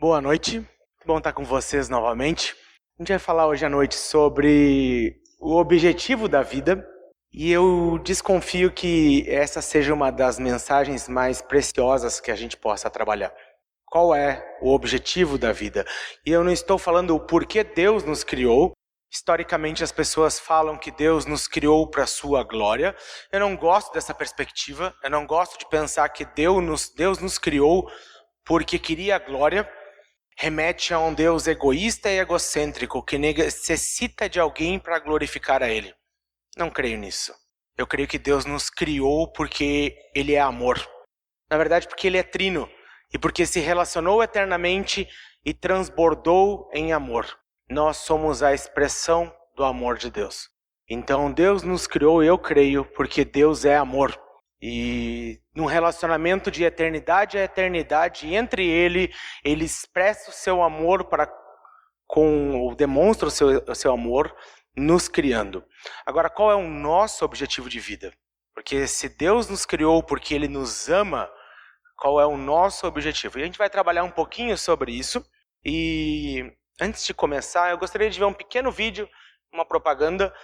Boa noite, bom estar com vocês novamente. A gente vai falar hoje à noite sobre o objetivo da vida e eu desconfio que essa seja uma das mensagens mais preciosas que a gente possa trabalhar. Qual é o objetivo da vida? E eu não estou falando o porquê Deus nos criou. Historicamente as pessoas falam que Deus nos criou para a sua glória. Eu não gosto dessa perspectiva, eu não gosto de pensar que Deus nos criou porque queria a glória. Remete a um Deus egoísta e egocêntrico que necessita de alguém para glorificar a Ele. Não creio nisso. Eu creio que Deus nos criou porque Ele é amor. Na verdade, porque Ele é trino e porque se relacionou eternamente e transbordou em amor. Nós somos a expressão do amor de Deus. Então Deus nos criou, eu creio, porque Deus é amor. E num relacionamento de eternidade a eternidade, entre ele expressa o seu amor ou demonstra o seu amor nos criando. Agora, qual é o nosso objetivo de vida? Porque se Deus nos criou porque Ele nos ama, qual é o nosso objetivo? E a gente vai trabalhar um pouquinho sobre isso. E antes de começar, eu gostaria de ver um pequeno vídeo, uma propaganda,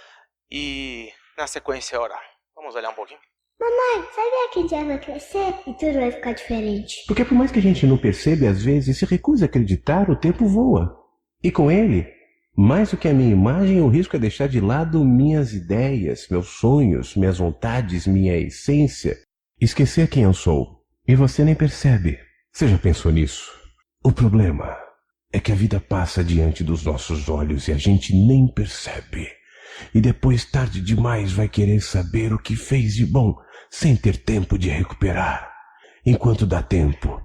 e na sequência orar. Vamos olhar um pouquinho? Mamãe, sabia que um dia vai crescer e tudo vai ficar diferente? Porque por mais que a gente não perceba, às vezes se recusa a acreditar, o tempo voa. E com ele, mais do que a minha imagem, eu risco é deixar de lado minhas ideias, meus sonhos, minhas vontades, minha essência. Esquecer quem eu sou. E você nem percebe. Você já pensou nisso? O problema é que a vida passa diante dos nossos olhos e a gente nem percebe. E depois, tarde demais, vai querer saber o que fez de bom, sem ter tempo de recuperar. Enquanto dá tempo,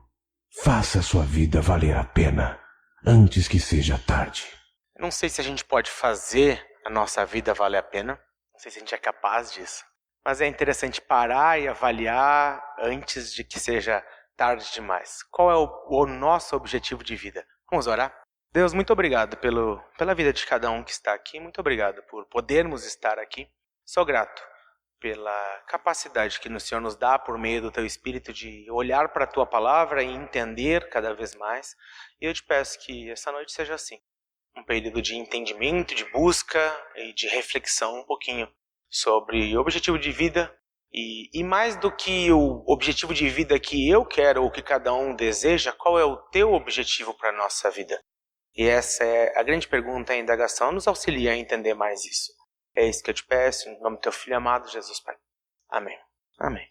faça a sua vida valer a pena, antes que seja tarde. Não sei se a gente pode fazer a nossa vida valer a pena, não sei se a gente é capaz disso, mas é interessante parar e avaliar antes de que seja tarde demais. Qual é o nosso objetivo de vida? Vamos orar? Deus, muito obrigado pela vida de cada um que está aqui, muito obrigado por podermos estar aqui. Sou grato pela capacidade que o Senhor nos dá por meio do Teu Espírito de olhar para a Tua Palavra e entender cada vez mais. E eu te peço que essa noite seja assim, um período de entendimento, de busca e de reflexão um pouquinho sobre o objetivo de vida e mais do que o objetivo de vida que eu quero ou que cada um deseja, qual é o Teu objetivo para a nossa vida? E essa é a grande pergunta, a indagação, nos auxilia a entender mais isso. É isso que eu te peço, em nome do Teu Filho amado, Jesus Pai. Amém. Amém.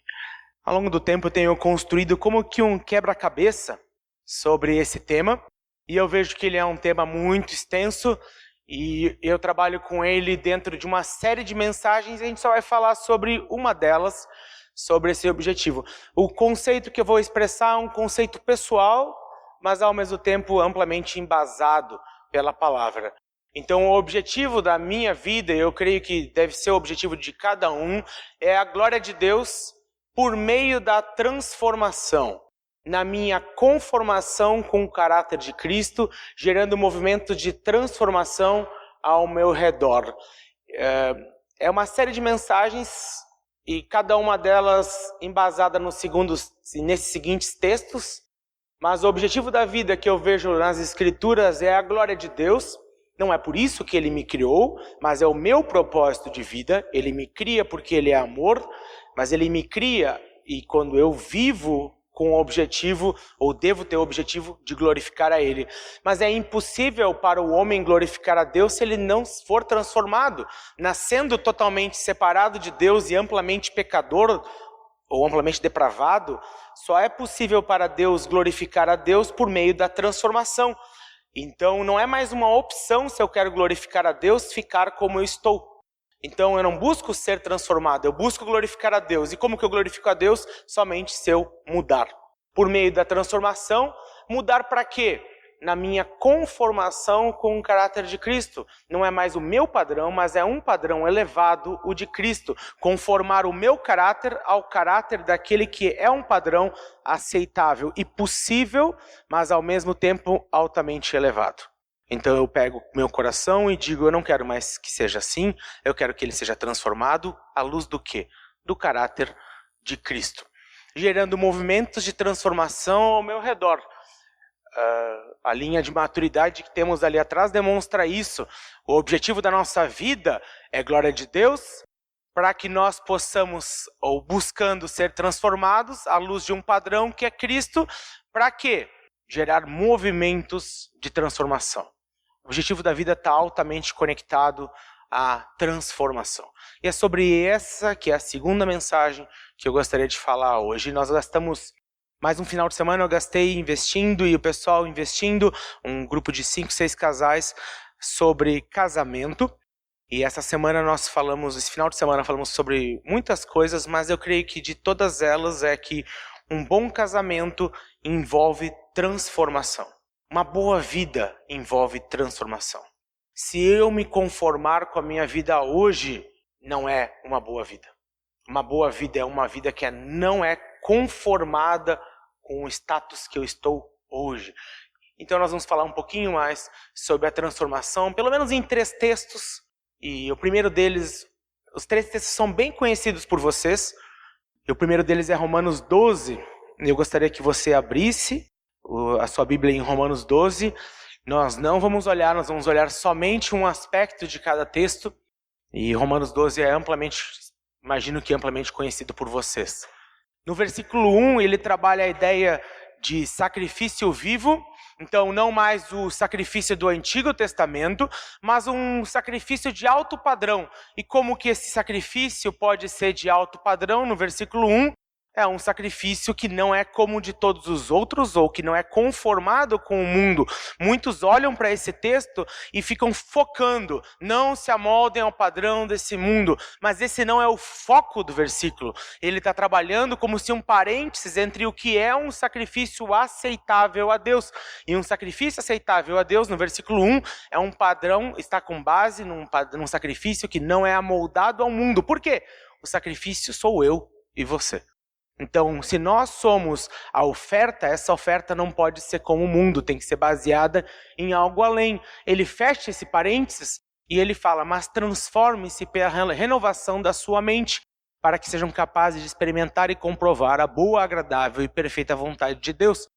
Ao longo do tempo eu tenho construído como que um quebra-cabeça sobre esse tema, e eu vejo que ele é um tema muito extenso, e eu trabalho com ele dentro de uma série de mensagens, e a gente só vai falar sobre uma delas, sobre esse objetivo. O conceito que eu vou expressar é um conceito pessoal, mas ao mesmo tempo amplamente embasado pela palavra. Então o objetivo da minha vida, eu creio que deve ser o objetivo de cada um, é a glória de Deus por meio da transformação, na minha conformação com o caráter de Cristo, gerando um movimento de transformação ao meu redor. É uma série de mensagens e cada uma delas embasada nesses seguintes textos. Mas o objetivo da vida que eu vejo nas Escrituras é a glória de Deus. Não é por isso que Ele me criou, mas é o meu propósito de vida. Ele me cria porque Ele é amor, mas Ele me cria e quando eu vivo com o objetivo, ou devo ter o objetivo de glorificar a Ele. Mas é impossível para o homem glorificar a Deus se ele não for transformado. Nascendo totalmente separado de Deus e amplamente pecador, ou amplamente depravado, só é possível para Deus glorificar a Deus por meio da transformação. Então não é mais uma opção, se eu quero glorificar a Deus, ficar como eu estou. Então eu não busco ser transformado, eu busco glorificar a Deus. E como que eu glorifico a Deus? Somente se eu mudar. Por meio da transformação, mudar para quê? Na minha conformação com o caráter de Cristo. Não é mais o meu padrão, mas é um padrão elevado, o de Cristo. Conformar o meu caráter ao caráter daquele que é um padrão aceitável e possível, mas ao mesmo tempo altamente elevado. Então eu pego meu coração e digo, eu não quero mais que seja assim, eu quero que ele seja transformado à luz do quê? Do caráter de Cristo. Gerando movimentos de transformação ao meu redor. A linha de maturidade que temos ali atrás demonstra isso. O objetivo da nossa vida é glória de Deus, para que nós possamos, ou buscando ser transformados à luz de um padrão que é Cristo, para quê? Gerar movimentos de transformação. O objetivo da vida está altamente conectado à transformação. E é sobre essa que é a segunda mensagem que eu gostaria de falar hoje. Nós gastamos mais um final de semana, eu gastei investindo e o pessoal investindo, um grupo de 5, 6 casais sobre casamento. E essa semana esse final de semana falamos sobre muitas coisas, mas eu creio que de todas elas é que um bom casamento envolve transformação. Uma boa vida envolve transformação. Se eu me conformar com a minha vida hoje, não é uma boa vida. Uma boa vida é uma vida que não é conformada com o status que eu estou hoje. Então nós vamos falar um pouquinho mais sobre a transformação, pelo menos em 3 textos. E o primeiro deles, os 3 textos são bem conhecidos por vocês. E o primeiro deles é Romanos 12. Eu gostaria que você abrisse a sua Bíblia em Romanos 12. Nós não vamos olhar, nós vamos olhar somente um aspecto de cada texto. E Romanos 12 é imagino que amplamente conhecido por vocês. No versículo 1, ele trabalha a ideia de sacrifício vivo. Então, não mais o sacrifício do Antigo Testamento, mas um sacrifício de alto padrão. E como que esse sacrifício pode ser de alto padrão? No versículo 1, é um sacrifício que não é como o de todos os outros, ou que não é conformado com o mundo. Muitos olham para esse texto e ficam focando, não se amoldem ao padrão desse mundo. Mas esse não é o foco do versículo. Ele está trabalhando como se um parênteses entre o que é um sacrifício aceitável a Deus. E um sacrifício aceitável a Deus, no versículo 1, é um padrão, está com base num sacrifício que não é amoldado ao mundo. Por quê? O sacrifício sou eu e você. Então, se nós somos a oferta, essa oferta não pode ser como o mundo, tem que ser baseada em algo além. Ele fecha esse parênteses e ele fala, mas transforme-se pela renovação da sua mente, para que sejam capazes de experimentar e comprovar a boa, agradável e perfeita vontade de Deus.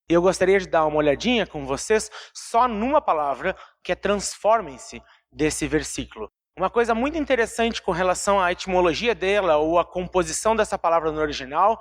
E eu gostaria de dar uma olhadinha com vocês só numa palavra, que é transformem-se, desse versículo. Uma coisa muito interessante com relação à etimologia dela, ou a composição dessa palavra no original,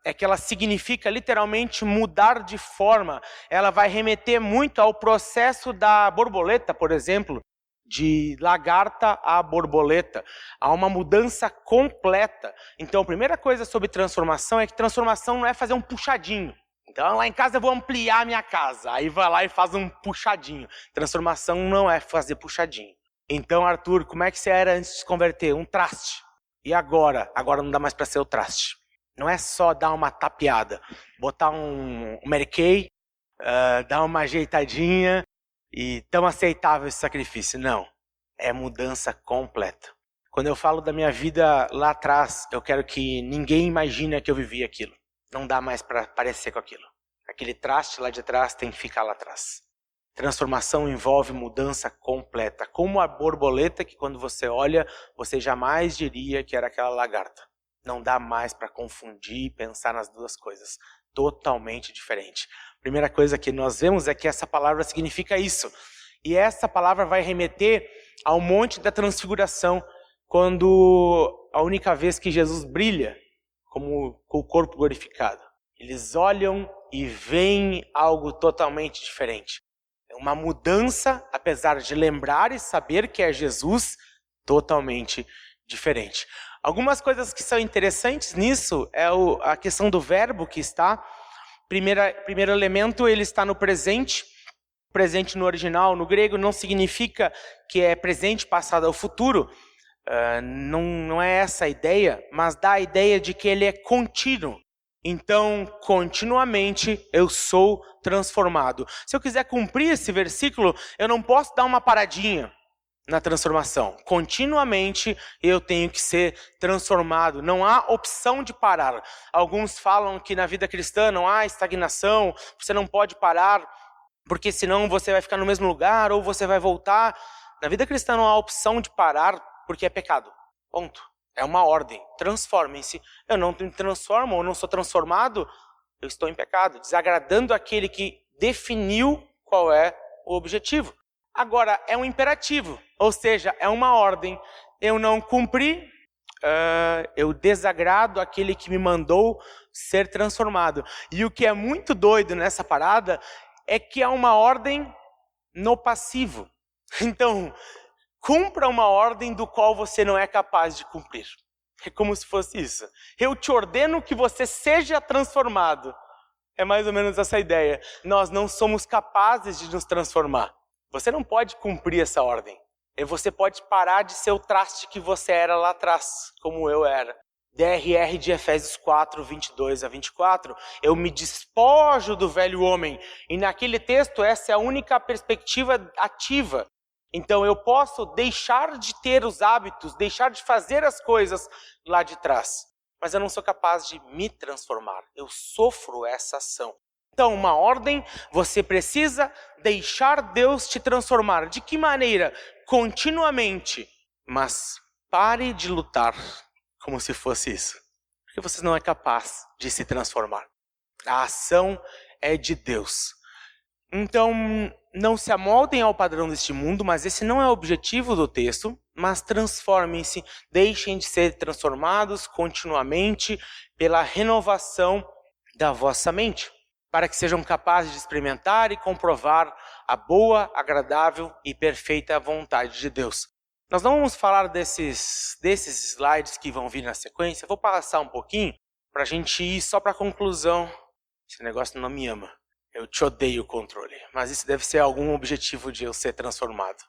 é que ela significa literalmente mudar de forma. Ela vai remeter muito ao processo da borboleta, por exemplo, de lagarta a borboleta. Há uma mudança completa. Então, a primeira coisa sobre transformação é que transformação não é fazer um puxadinho. Então, lá em casa eu vou ampliar a minha casa. Aí vai lá e faz um puxadinho. Transformação não é fazer puxadinho. Então, Arthur, como é que você era antes de se converter? Um traste. E agora? Agora não dá mais para ser o traste. Não é só dar uma tapeada, botar um Mary Kay, dar uma ajeitadinha e tão aceitável esse sacrifício. Não, é mudança completa. Quando eu falo da minha vida lá atrás, eu quero que ninguém imagine que eu vivi aquilo. Não dá mais para parecer com aquilo. Aquele traste lá de trás tem que ficar lá atrás. Transformação envolve mudança completa, como a borboleta que quando você olha, você jamais diria que era aquela lagarta. Não dá mais para confundir e pensar nas duas coisas. Totalmente diferente. Primeira coisa que nós vemos é que essa palavra significa isso. E essa palavra vai remeter ao monte da transfiguração, quando a única vez que Jesus brilha como com o corpo glorificado. Eles olham e veem algo totalmente diferente. Uma mudança, apesar de lembrar e saber que é Jesus, totalmente diferente. Algumas coisas que são interessantes nisso é a questão do verbo que está. Primeiro elemento, ele está no presente. Presente no original, no grego, não significa que é presente, passado ou futuro. Não é essa a ideia, mas dá a ideia de que ele é contínuo. Então, continuamente eu sou transformado. Se eu quiser cumprir esse versículo, eu não posso dar uma paradinha na transformação. Continuamente eu tenho que ser transformado. Não há opção de parar. Alguns falam que na vida cristã não há estagnação, você não pode parar, porque senão você vai ficar no mesmo lugar ou você vai voltar. Na vida cristã não há opção de parar, porque é pecado. Ponto. É uma ordem. Transformem-se. Eu não me transformo, eu não sou transformado, eu estou em pecado, desagradando aquele que definiu qual é o objetivo. Agora, é um imperativo, ou seja, é uma ordem. Eu não cumpri, eu desagrado aquele que me mandou ser transformado. E o que é muito doido nessa parada é que é uma ordem no passivo. Então, cumpra uma ordem do qual você não é capaz de cumprir. É como se fosse isso. Eu te ordeno que você seja transformado. É mais ou menos essa ideia. Nós não somos capazes de nos transformar. Você não pode cumprir essa ordem. E você pode parar de ser o traste que você era lá atrás, como eu era. DRR de Efésios 4, 22 a 24. Eu me despojo do velho homem. E naquele texto, essa é a única perspectiva ativa. Então eu posso deixar de ter os hábitos, deixar de fazer as coisas lá de trás. Mas eu não sou capaz de me transformar. Eu sofro essa ação. Então, uma ordem, você precisa deixar Deus te transformar. De que maneira? Continuamente. Mas pare de lutar como se fosse isso. Porque você não é capaz de se transformar. A ação é de Deus. Então, não se amoldem ao padrão deste mundo, mas esse não é o objetivo do texto, mas transformem-se, deixem de ser transformados continuamente pela renovação da vossa mente, para que sejam capazes de experimentar e comprovar a boa, agradável e perfeita vontade de Deus. Nós não vamos falar desses slides que vão vir na sequência, eu vou passar um pouquinho para a gente ir só para a conclusão. Esse negócio não me ama. Eu te odeio o controle, mas isso deve ser algum objetivo de eu ser transformado.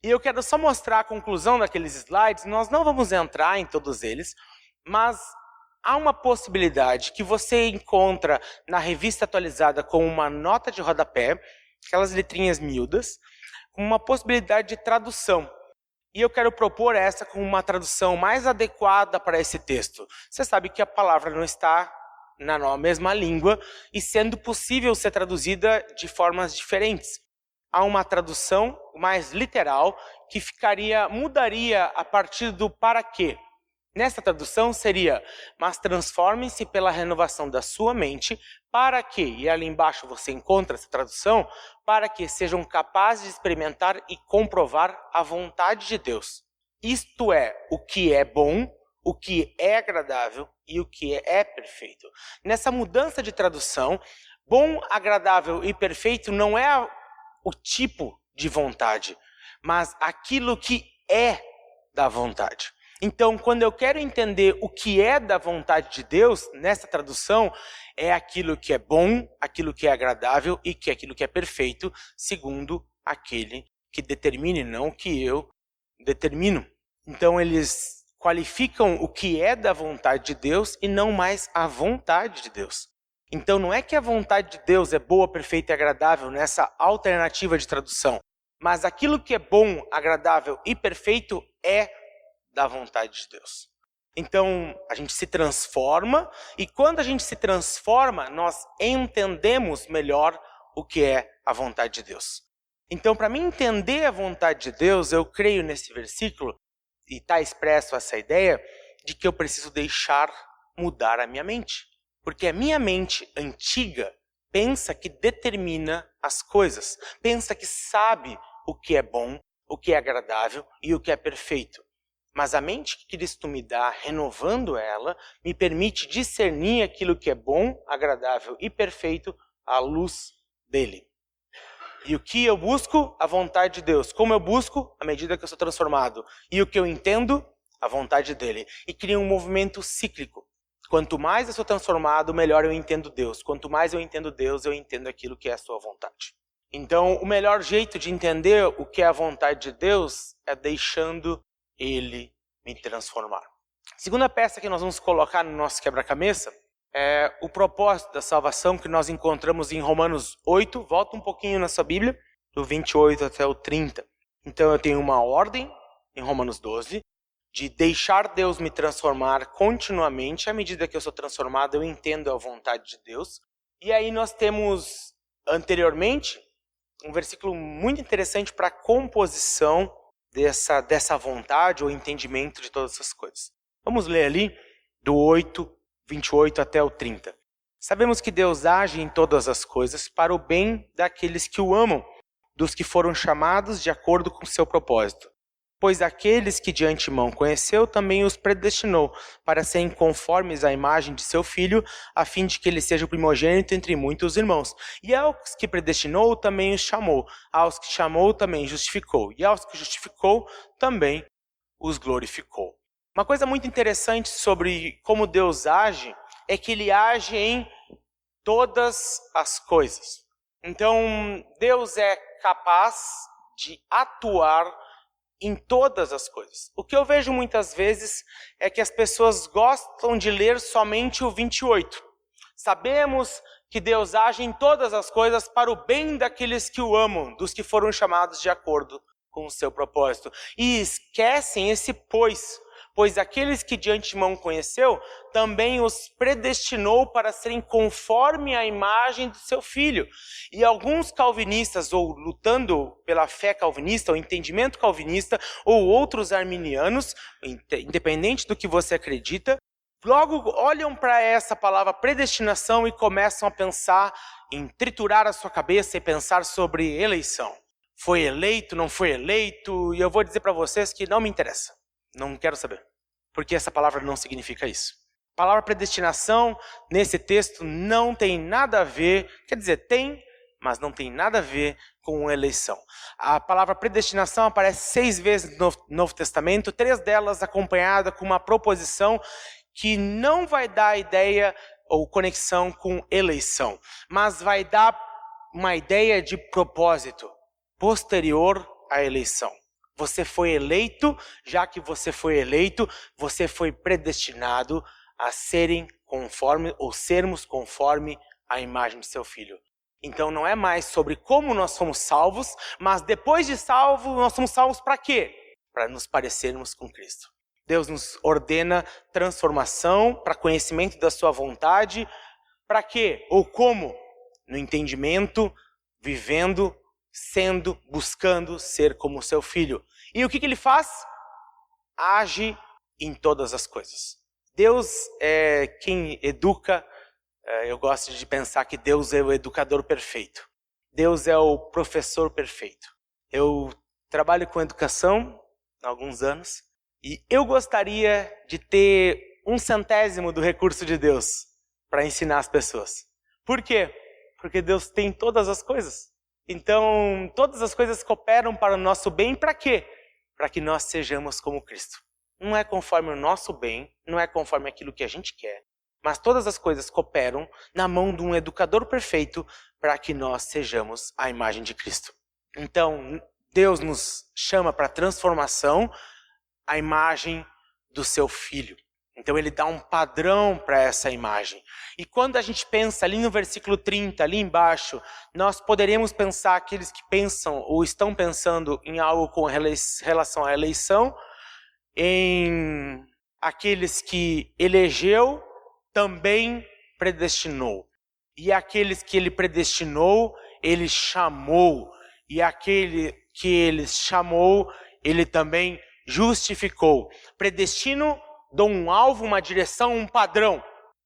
E eu quero só mostrar a conclusão daqueles slides. Nós não vamos entrar em todos eles, mas há uma possibilidade que você encontra na revista atualizada com uma nota de rodapé, aquelas letrinhas miúdas, com uma possibilidade de tradução. E eu quero propor essa com uma tradução mais adequada para esse texto. Você sabe que a palavra não está na mesma língua e sendo possível ser traduzida de formas diferentes. Há uma tradução mais literal que mudaria a partir do para quê. Nessa tradução seria, mas transformem-se pela renovação da sua mente, para que, e ali embaixo você encontra essa tradução, para que sejam capazes de experimentar e comprovar a vontade de Deus. Isto é, o que é bom, o que é agradável e o que é perfeito. Nessa mudança de tradução, bom, agradável e perfeito não é o tipo de vontade, mas aquilo que é da vontade. Então, quando eu quero entender o que é da vontade de Deus, nessa tradução, é aquilo que é bom, aquilo que é agradável e aquilo que é perfeito, segundo aquele que determina e não o que eu determino. Então, eles qualificam o que é da vontade de Deus e não mais a vontade de Deus. Então, não é que a vontade de Deus é boa, perfeita e agradável nessa alternativa de tradução, mas aquilo que é bom, agradável e perfeito é da vontade de Deus. Então, a gente se transforma e quando a gente se transforma, nós entendemos melhor o que é a vontade de Deus. Então, para mim entender a vontade de Deus, eu creio nesse versículo, e está expresso essa ideia, de que eu preciso deixar mudar a minha mente. Porque a minha mente antiga pensa que determina as coisas, pensa que sabe o que é bom, o que é agradável e o que é perfeito. Mas a mente que Cristo me dá, renovando ela, me permite discernir aquilo que é bom, agradável e perfeito à luz dele. E o que eu busco? A vontade de Deus. Como eu busco? À medida que eu sou transformado. E o que eu entendo? A vontade dele. E cria um movimento cíclico. Quanto mais eu sou transformado, melhor eu entendo Deus. Quanto mais eu entendo Deus, eu entendo aquilo que é a sua vontade. Então, o melhor jeito de entender o que é a vontade de Deus é deixando ele me transformar. A segunda peça que nós vamos colocar no nosso quebra-cabeça é o propósito da salvação que nós encontramos em Romanos 8. Volta um pouquinho na sua Bíblia, do 28 até o 30. Então eu tenho uma ordem, em Romanos 12, de deixar Deus me transformar continuamente. À medida que eu sou transformado, eu entendo a vontade de Deus. E aí nós temos, anteriormente, um versículo muito interessante para a composição dessa vontade ou entendimento de todas essas coisas. Vamos ler ali, do 8, 28 até o 30. Sabemos que Deus age em todas as coisas para o bem daqueles que o amam, dos que foram chamados de acordo com seu propósito. Pois aqueles que de antemão conheceu, também os predestinou para serem conformes à imagem de seu Filho, a fim de que ele seja o primogênito entre muitos irmãos. E aos que predestinou, também os chamou. Aos que chamou, também justificou. E aos que justificou, também os glorificou. Uma coisa muito interessante sobre como Deus age é que ele age em todas as coisas. Então, Deus é capaz de atuar em todas as coisas. O que eu vejo muitas vezes é que as pessoas gostam de ler somente o 28. Sabemos que Deus age em todas as coisas para o bem daqueles que o amam, dos que foram chamados de acordo com o seu propósito. E esquecem esse pois aqueles que de antemão conheceu, também os predestinou para serem conforme a imagem do seu Filho. E alguns calvinistas, ou lutando pela fé calvinista, o entendimento calvinista, ou outros arminianos, independente do que você acredita, logo olham para essa palavra predestinação e começam a pensar em triturar a sua cabeça e pensar sobre eleição. Foi eleito, não foi eleito? E eu vou dizer para vocês que não me interessa. Não quero saber, porque essa palavra não significa isso. A palavra predestinação, nesse texto, não tem nada a ver, quer dizer, tem, mas não tem nada a ver com eleição. A palavra predestinação aparece 6 vezes no Novo Testamento, 3 delas acompanhadas com uma proposição que não vai dar ideia ou conexão com eleição, mas vai dar uma ideia de propósito posterior à eleição. Você foi eleito, já que você foi eleito, você foi predestinado a serem conforme ou sermos conforme a imagem de seu Filho. Então não é mais sobre como nós somos salvos, mas depois de salvo, nós somos salvos para quê? Para nos parecermos com Cristo. Deus nos ordena transformação para conhecimento da sua vontade. Para quê? Ou como? No entendimento, vivendo, sendo, buscando ser como seu Filho. E o que ele faz? Age em todas as coisas. Deus é quem educa. Eu gosto de pensar que Deus é o educador perfeito. Deus é o professor perfeito. Eu trabalho com educação há alguns anos e eu gostaria de ter 1/100º do recurso de Deus para ensinar as pessoas. Por quê? Porque Deus tem todas as coisas. Então, todas as coisas cooperam para o nosso bem. Para quê? Para que nós sejamos como Cristo. Não é conforme o nosso bem, não é conforme aquilo que a gente quer, mas todas as coisas cooperam na mão de um educador perfeito para que nós sejamos a imagem de Cristo. Então, Deus nos chama para a transformação, a imagem do seu Filho. Então ele dá um padrão para essa imagem. E quando a gente pensa ali no versículo 30, ali embaixo, nós poderíamos pensar aqueles que pensam ou estão pensando em algo com relação à eleição, em aqueles que elegeu, também predestinou. E aqueles que ele predestinou, ele chamou. E aquele que ele chamou, ele também justificou. Predestino, dou um alvo, uma direção, um padrão.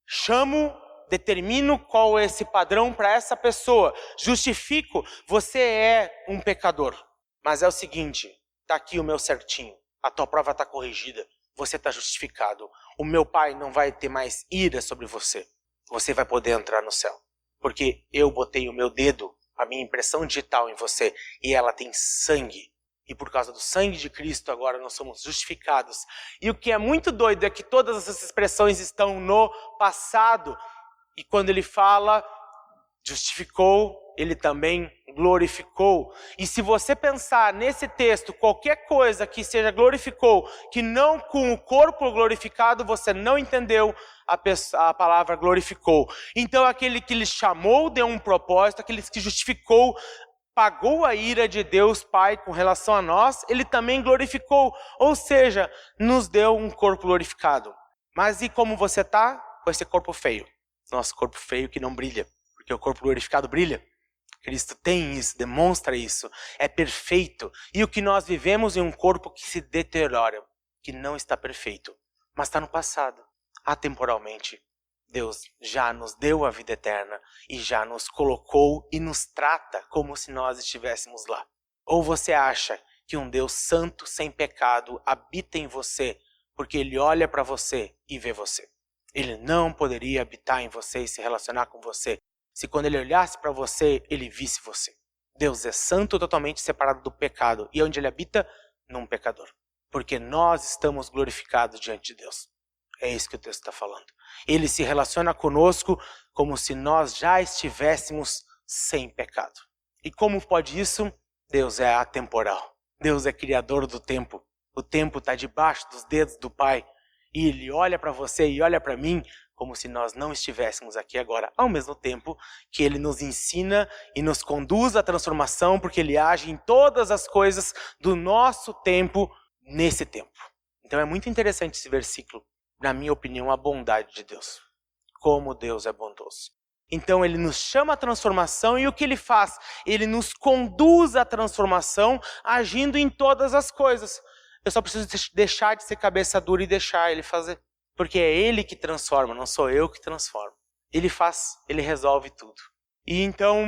Chamo, determino qual é esse padrão para essa pessoa. Justifico, você é um pecador. Mas é o seguinte, está aqui o meu certinho. A tua prova está corrigida. Você está justificado. O meu Pai não vai ter mais ira sobre você. Você vai poder entrar no céu. Porque eu botei o meu dedo, a minha impressão digital em você, e ela tem sangue. E por causa do sangue de Cristo, agora nós somos justificados. E o que é muito doido é que todas essas expressões estão no passado. E quando ele fala, justificou, ele também glorificou. E se você pensar nesse texto, qualquer coisa que seja glorificou, que não com o corpo glorificado, você não entendeu a palavra glorificou. Então aquele que lhe chamou deu um propósito, aquele que justificou, pagou a ira de Deus Pai com relação a nós, ele também glorificou, ou seja, nos deu um corpo glorificado. Mas e como você está? Com esse corpo feio. Nosso corpo feio que não brilha, porque o corpo glorificado brilha. Cristo tem isso, demonstra isso, é perfeito. E o que nós vivemos é um corpo que se deteriora, que não está perfeito, mas está no passado, atemporalmente. Deus já nos deu a vida eterna e já nos colocou e nos trata como se nós estivéssemos lá. Ou você acha que um Deus santo, sem pecado, habita em você porque Ele olha para você e vê você? Ele não poderia habitar em você e se relacionar com você se quando Ele olhasse para você, Ele visse você. Deus é santo, totalmente separado do pecado. E onde Ele habita? Num pecador. Porque nós estamos glorificados diante de Deus. É isso que o texto está falando. Ele se relaciona conosco como se nós já estivéssemos sem pecado. E como pode isso? Deus é atemporal. Deus é criador do tempo. O tempo está debaixo dos dedos do Pai. E Ele olha para você e olha para mim como se nós não estivéssemos aqui agora. Ao mesmo tempo que Ele nos ensina e nos conduz à transformação, porque Ele age em todas as coisas do nosso tempo nesse tempo. Então é muito interessante esse versículo. Na minha opinião, a bondade de Deus. Como Deus é bondoso. Então Ele nos chama à transformação e o que Ele faz? Ele nos conduz à transformação agindo em todas as coisas. Eu só preciso deixar de ser cabeça dura e deixar Ele fazer. Porque é Ele que transforma, não sou eu que transformo. Ele faz, Ele resolve tudo. E então,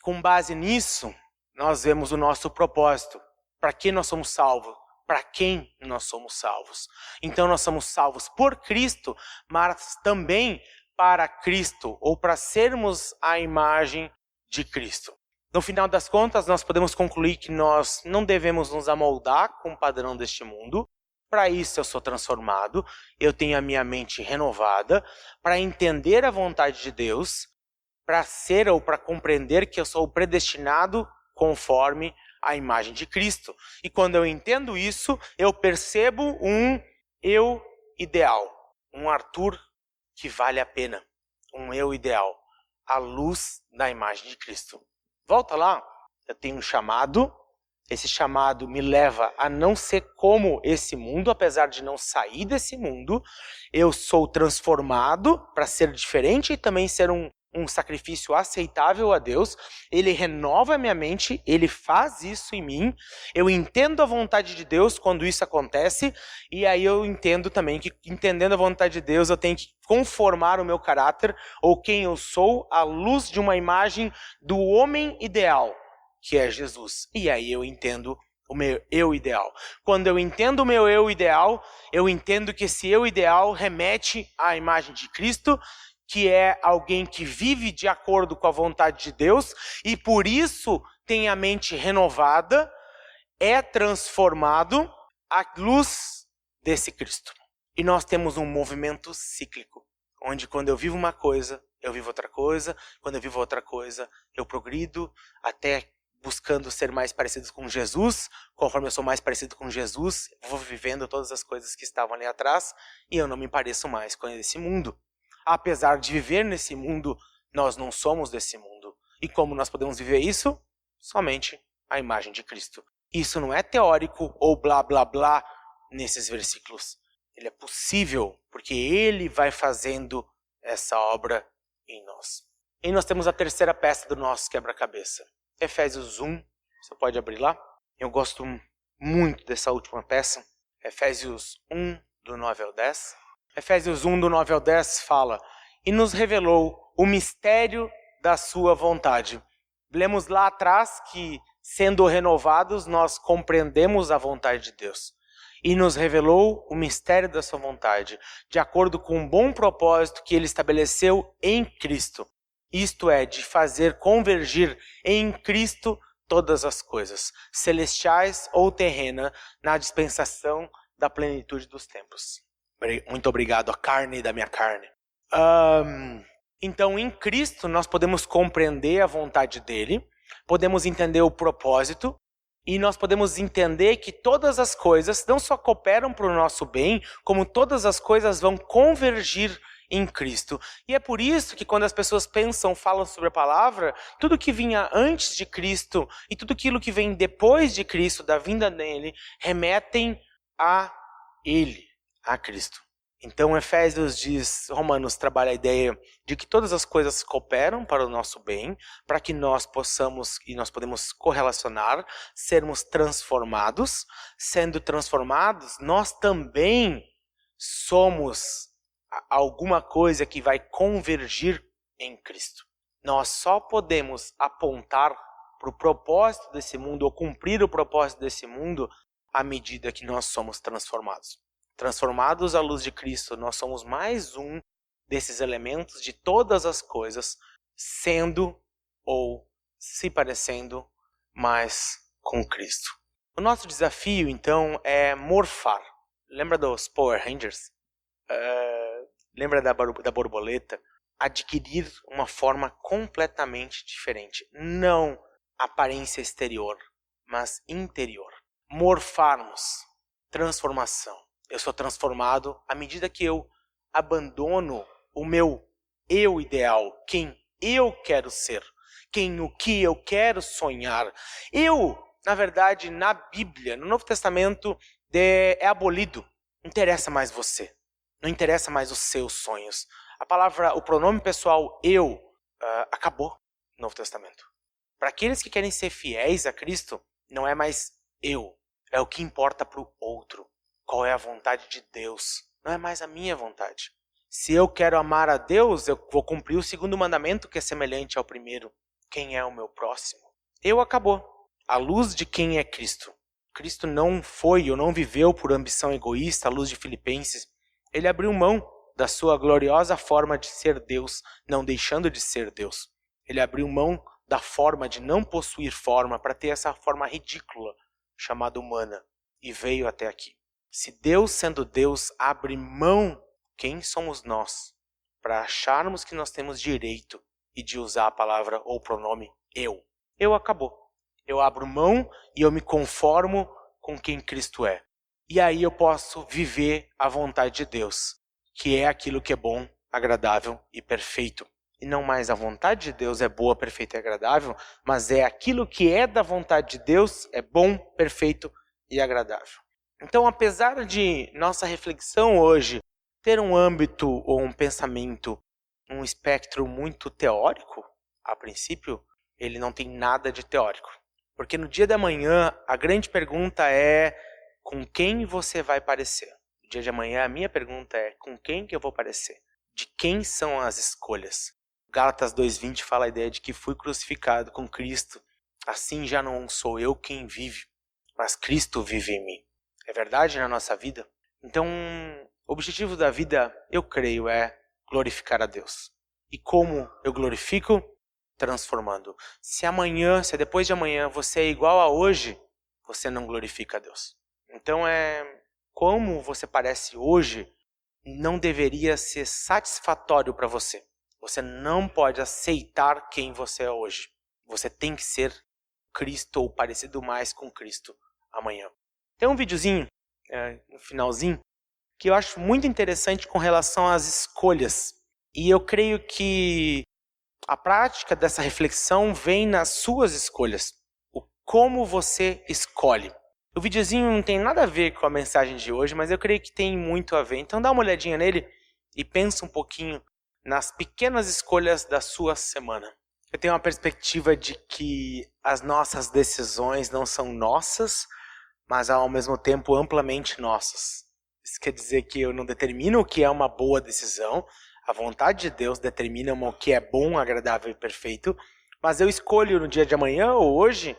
com base nisso, nós vemos o nosso propósito. Para que nós somos salvos? Para quem nós somos salvos? Então nós somos salvos por Cristo, mas também para Cristo, ou para sermos a imagem de Cristo. No final das contas, nós podemos concluir que nós não devemos nos amoldar com o padrão deste mundo. Para isso eu sou transformado, eu tenho a minha mente renovada, para entender a vontade de Deus, para ser ou para compreender que eu sou predestinado conforme a imagem de Cristo. E quando eu entendo isso, eu percebo um eu ideal, um Arthur que vale a pena, um eu ideal, à luz da imagem de Cristo. Volta lá, eu tenho um chamado, esse chamado me leva a não ser como esse mundo, apesar de não sair desse mundo. Eu sou transformado para ser diferente e também ser um sacrifício aceitável a Deus. Ele renova a minha mente, Ele faz isso em mim. Eu entendo a vontade de Deus quando isso acontece, e aí eu entendo também que, entendendo a vontade de Deus, eu tenho que conformar o meu caráter, ou quem eu sou, à luz de uma imagem do homem ideal, que é Jesus. E aí eu entendo o meu eu ideal. Quando eu entendo o meu eu ideal, eu entendo que esse eu ideal remete à imagem de Cristo, que é alguém que vive de acordo com a vontade de Deus e por isso tem a mente renovada, é transformado à luz desse Cristo. E nós temos um movimento cíclico, onde quando eu vivo uma coisa, eu vivo outra coisa, quando eu vivo outra coisa, eu progrido até buscando ser mais parecido com Jesus. Conforme eu sou mais parecido com Jesus, vou vivendo todas as coisas que estavam ali atrás e eu não me pareço mais com esse mundo. Apesar de viver nesse mundo, nós não somos desse mundo. E como nós podemos viver isso? Somente a imagem de Cristo. Isso não é teórico ou blá blá blá nesses versículos. Ele é possível, porque Ele vai fazendo essa obra em nós. E nós temos a terceira peça do nosso quebra-cabeça. Efésios 1, você pode abrir lá. Eu gosto muito dessa última peça. Efésios 1, do 9 ao 10. Efésios 1, do 9 ao 10 fala: e nos revelou o mistério da sua vontade. Lemos lá atrás que, sendo renovados, nós compreendemos a vontade de Deus. E nos revelou o mistério da sua vontade, de acordo com um bom propósito que Ele estabeleceu em Cristo. Isto é, de fazer convergir em Cristo todas as coisas, celestiais ou terrena, na dispensação da plenitude dos tempos. Muito obrigado, a carne da minha carne. Então, em Cristo, nós podemos compreender a vontade dEle, podemos entender o propósito, e nós podemos entender que todas as coisas não só cooperam para o nosso bem, como todas as coisas vão convergir em Cristo. E é por isso que quando as pessoas pensam, falam sobre a palavra, tudo que vinha antes de Cristo e tudo aquilo que vem depois de Cristo, da vinda dele, remetem a Ele, a Cristo. Então Efésios diz, Romanos trabalha a ideia de que todas as coisas cooperam para o nosso bem, para que nós possamos, e nós podemos correlacionar, sermos transformados. Sendo transformados, nós também somos alguma coisa que vai convergir em Cristo. Nós só podemos apontar para o propósito desse mundo, ou cumprir o propósito desse mundo, à medida que nós somos transformados. Transformados à luz de Cristo, nós somos mais um desses elementos de todas as coisas, sendo ou se parecendo mais com Cristo. O nosso desafio, então, é morfar. Lembra dos Power Rangers? Lembra da borboleta? Adquirir uma forma completamente diferente. Não aparência exterior, mas interior. Morfarmos. Transformação. Eu sou transformado à medida que eu abandono o meu eu ideal, quem eu quero ser, o que eu quero sonhar. Eu, na verdade, na Bíblia, no Novo Testamento, é abolido. Não interessa mais você. Não interessa mais os seus sonhos. O pronome pessoal eu acabou no Novo Testamento. Para aqueles que querem ser fiéis a Cristo, não é mais eu. É o que importa para o outro. Qual é a vontade de Deus? Não é mais a minha vontade. Se eu quero amar a Deus, eu vou cumprir o segundo mandamento, que é semelhante ao primeiro. Quem é o meu próximo? Eu acabou. À luz de quem é Cristo. Cristo não foi ou não viveu por ambição egoísta, à luz de Filipenses. Ele abriu mão da sua gloriosa forma de ser Deus, não deixando de ser Deus. Ele abriu mão da forma de não possuir forma para ter essa forma ridícula, chamada humana, e veio até aqui. Se Deus, sendo Deus, abre mão, quem somos nós para acharmos que nós temos direito e de usar a palavra ou o pronome eu? Eu acabou. Eu abro mão e eu me conformo com quem Cristo é. E aí eu posso viver a vontade de Deus, que é aquilo que é bom, agradável e perfeito. E não mais a vontade de Deus é boa, perfeita e agradável, mas é aquilo que é da vontade de Deus, é bom, perfeito e agradável. Então, apesar de nossa reflexão hoje ter um âmbito ou um pensamento, um espectro muito teórico, a princípio, ele não tem nada de teórico. Porque no dia da manhã, a grande pergunta é com quem você vai parecer. No dia de amanhã, a minha pergunta é com quem que eu vou parecer? De quem são as escolhas? Gálatas 2:20 fala a ideia de que fui crucificado com Cristo. Assim já não sou eu quem vive, mas Cristo vive em mim. É verdade na nossa vida? Então, o objetivo da vida, eu creio, é glorificar a Deus. E como eu glorifico? Transformando. Se depois de amanhã você é igual a hoje, você não glorifica a Deus. Então como você parece hoje não deveria ser satisfatório para você. Você não pode aceitar quem você é hoje. Você tem que ser Cristo ou parecido mais com Cristo amanhã. Tem um videozinho, no finalzinho, que eu acho muito interessante com relação às escolhas. E eu creio que a prática dessa reflexão vem nas suas escolhas. Como você escolhe. O videozinho não tem nada a ver com a mensagem de hoje, mas eu creio que tem muito a ver. Então dá uma olhadinha nele e pensa um pouquinho nas pequenas escolhas da sua semana. Eu tenho uma perspectiva de que as nossas decisões não são nossas, mas ao mesmo tempo amplamente nossas. Isso quer dizer que eu não determino o que é uma boa decisão, a vontade de Deus determina o que é bom, agradável e perfeito, mas eu escolho no dia de amanhã, ou hoje,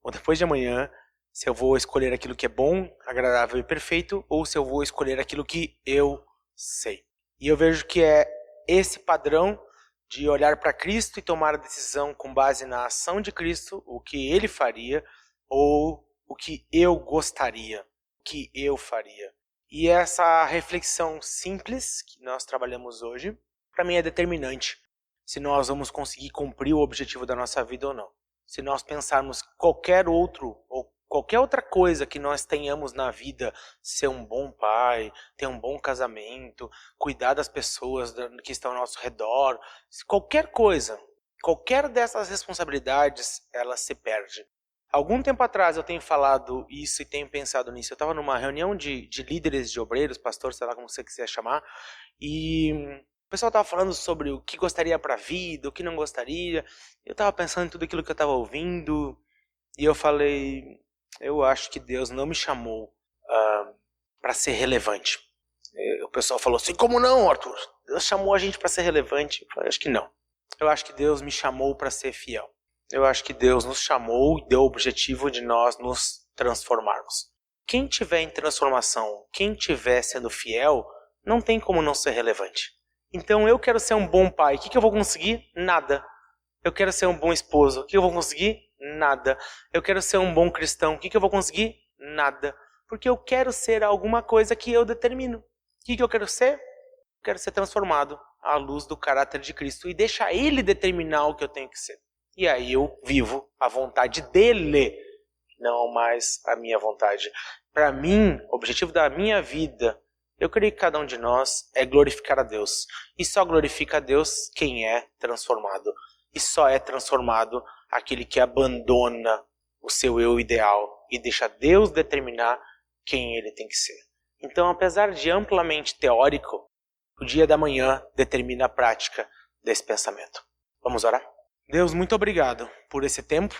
ou depois de amanhã, se eu vou escolher aquilo que é bom, agradável e perfeito, ou se eu vou escolher aquilo que eu sei. E eu vejo que é esse padrão de olhar para Cristo e tomar a decisão com base na ação de Cristo, o que Ele faria, ou o que eu gostaria, o que eu faria. E essa reflexão simples que nós trabalhamos hoje, para mim é determinante se nós vamos conseguir cumprir o objetivo da nossa vida ou não. Se nós pensarmos qualquer outra coisa que nós tenhamos na vida, ser um bom pai, ter um bom casamento, cuidar das pessoas que estão ao nosso redor, qualquer coisa, qualquer dessas responsabilidades, ela se perde. Algum tempo atrás eu tenho falado isso e tenho pensado nisso. Eu estava numa reunião de líderes de obreiros, pastores, sei lá como você quiser chamar, e o pessoal estava falando sobre o que gostaria para a vida, o que não gostaria. Eu estava pensando em tudo aquilo que eu estava ouvindo, e eu falei, eu acho que Deus não me chamou para ser relevante. O pessoal falou assim, como não, Arthur? Deus chamou a gente para ser relevante. Eu falei, acho que não. Eu acho que Deus me chamou para ser fiel. Eu acho que Deus nos chamou e deu o objetivo de nós nos transformarmos. Quem tiver em transformação, quem tiver sendo fiel, não tem como não ser relevante. Então eu quero ser um bom pai. O que eu vou conseguir? Nada. Eu quero ser um bom esposo. O que eu vou conseguir? Nada. Eu quero ser um bom cristão. O que eu vou conseguir? Nada. Porque eu quero ser alguma coisa que eu determino. O que eu quero ser? Eu quero ser transformado à luz do caráter de Cristo e deixar Ele determinar o que eu tenho que ser. E aí eu vivo a vontade dEle, não mais a minha vontade. Para mim, o objetivo da minha vida, eu creio que cada um de nós é glorificar a Deus. E só glorifica a Deus quem é transformado. E só é transformado aquele que abandona o seu eu ideal e deixa Deus determinar quem ele tem que ser. Então, apesar de amplamente teórico, o dia da manhã determina a prática desse pensamento. Vamos orar? Deus, muito obrigado por esse tempo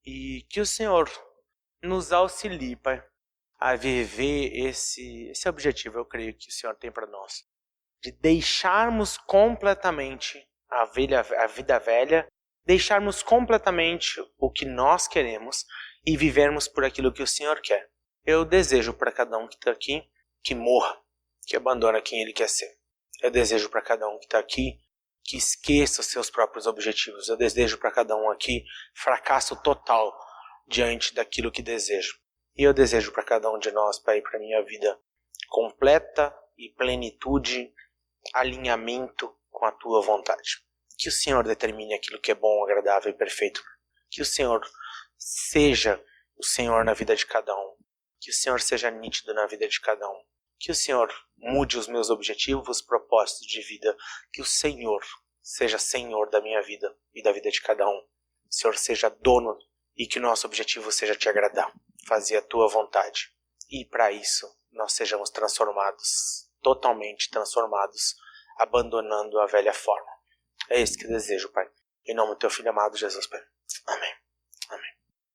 e que o Senhor nos auxilie, Pai, a viver esse objetivo, eu creio que o Senhor tem para nós, de deixarmos completamente a vida velha, deixarmos completamente o que nós queremos e vivermos por aquilo que o Senhor quer. Eu desejo para cada um que está aqui que morra, que abandone quem ele quer ser. Eu desejo para cada um que está aqui que esqueça os seus próprios objetivos. Eu desejo para cada um aqui fracasso total diante daquilo que desejo. E eu desejo para cada um de nós, Pai, para a minha vida completa e plenitude, alinhamento com a Tua vontade. Que o Senhor determine aquilo que é bom, agradável e perfeito. Que o Senhor seja o Senhor na vida de cada um. Que o Senhor seja nítido na vida de cada um. Que o Senhor mude os meus objetivos, propósitos de vida. Que o Senhor seja Senhor da minha vida e da vida de cada um. Que o Senhor seja dono e que o nosso objetivo seja Te agradar, fazer a Tua vontade. E para isso nós sejamos transformados, totalmente transformados, abandonando a velha forma. É isso que desejo, Pai. Em nome do Teu Filho amado Jesus, Pai.